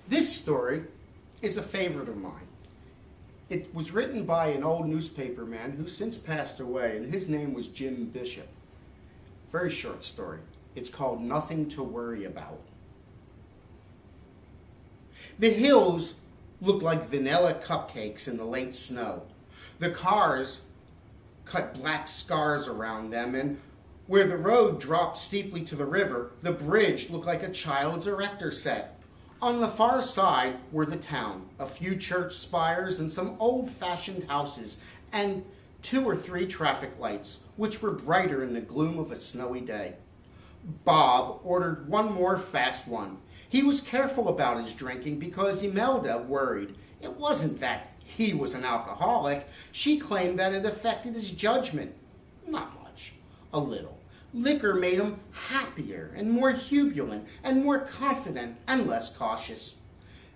This story is a favorite of mine. It was written by an old newspaper man who since passed away, and his name was Jim Bishop. Very short story. It's called Nothing to Worry About. The hills look like vanilla cupcakes in the late snow. The cars cut black scars around them, and where the road dropped steeply to the river, the bridge looked like a child's erector set. On the far side were the town, a few church spires and some old-fashioned houses, and 2 or 3 traffic lights, which were brighter in the gloom of a snowy day. Bob ordered one more fast one. He was careful about his drinking because Imelda worried. It wasn't that he was an alcoholic. She claimed that it affected his judgment. Not much. A little. Liquor made him happier and more jubilant and more confident and less cautious.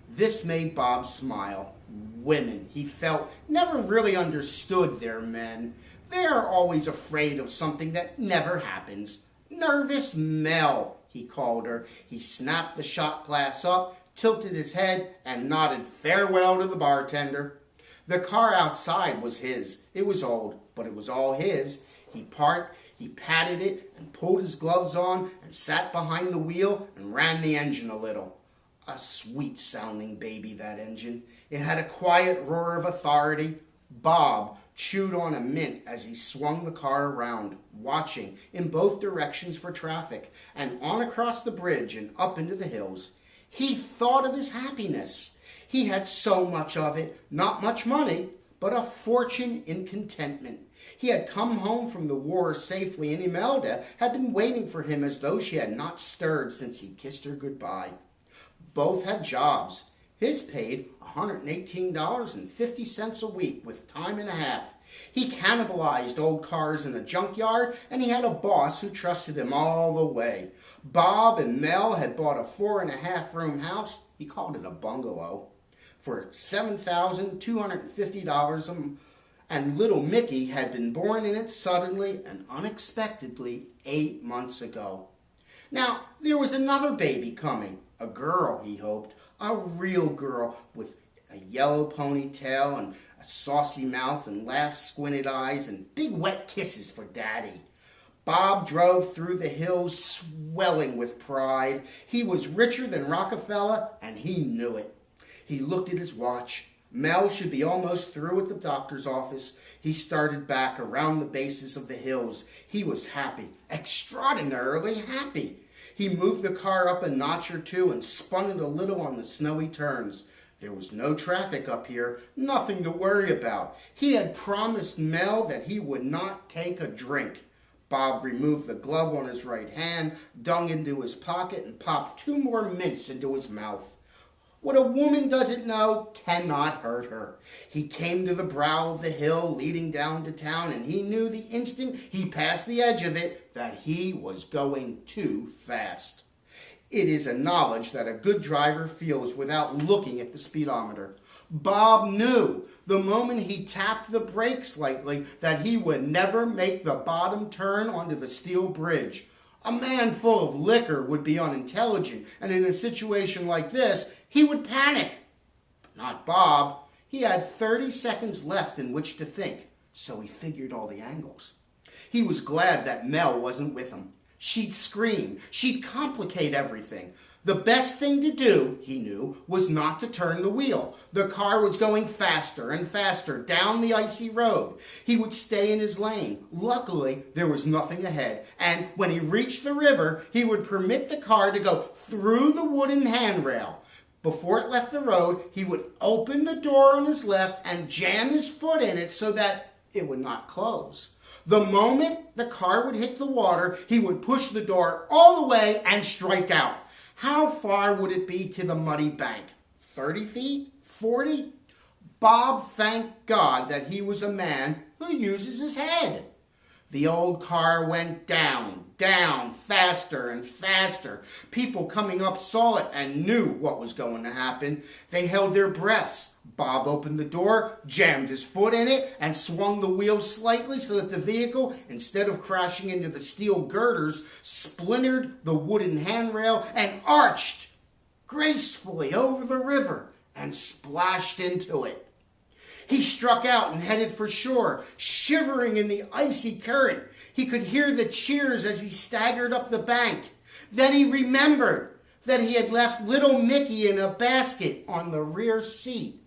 This made Bob smile. Women, he felt, never really understood their men. They are always afraid of something that never happens. Nervous Mel, he called her. He snapped the shot glass up, tilted his head, and nodded farewell to the bartender. The car outside was his. It was old, but it was all his. He parked, he patted it, and pulled his gloves on, and sat behind the wheel, and ran the engine a little. A sweet-sounding baby, that engine. It had a quiet roar of authority. Bob chewed on a mint as he swung the car around, watching in both directions for traffic, and on across the bridge and up into the hills. He thought of his happiness. He had so much of it, not much money, but a fortune in contentment. He had come home from the war safely, and Imelda had been waiting for him as though she had not stirred since he kissed her goodbye. Both had jobs. His paid $118.50 a week with time and a half. He cannibalized old cars in a junkyard, and he had a boss who trusted him all the way. Bob and Mel had bought a 4.5-room house, he called it a bungalow, for $7,250 and little Mickey had been born in it suddenly and unexpectedly 8 months ago. Now, there was another baby coming, a girl, he hoped, a real girl with a yellow ponytail and a saucy mouth and laugh-squinted eyes and big wet kisses for Daddy. Bob drove through the hills swelling with pride. He was richer than Rockefeller, and he knew it. He looked at his watch. Mel should be almost through at the doctor's office. He started back around the bases of the hills. He was happy, extraordinarily happy. He moved the car up a notch or two and spun it a little on the snowy turns. There was no traffic up here, nothing to worry about. He had promised Mel that he would not take a drink. Bob removed the glove on his right hand, dug into his pocket, and popped 2 more mints into his mouth. What a woman doesn't know cannot hurt her. He came to the brow of the hill leading down to town, and he knew the instant he passed the edge of it that he was going too fast. It is a knowledge that a good driver feels without looking at the speedometer. Bob knew the moment he tapped the brakes lightly that he would never make the bottom turn onto the steel bridge. A man full of liquor would be unintelligent, and in a situation like this, he would panic. But not Bob. He had 30 seconds left in which to think, so he figured all the angles. He was glad that Mel wasn't with him. She'd scream. She'd complicate everything. The best thing to do, he knew, was not to turn the wheel. The car was going faster and faster down the icy road. He would stay in his lane. Luckily, there was nothing ahead, and when he reached the river, he would permit the car to go through the wooden handrail. Before it left the road, he would open the door on his left and jam his foot in it so that it would not close. The moment the car would hit the water, he would push the door all the way and strike out. How far would it be to the muddy bank? 30 feet? 40? Bob thanked God that he was a man who uses his head. The old car went down, faster and faster. People coming up saw it and knew what was going to happen. They held their breaths. Bob opened the door, jammed his foot in it, and swung the wheel slightly so that the vehicle, instead of crashing into the steel girders, splintered the wooden handrail and arched gracefully over the river and splashed into it. He struck out and headed for shore, shivering in the icy current. He could hear the cheers as he staggered up the bank. Then he remembered that he had left little Mickey in a basket on the rear seat.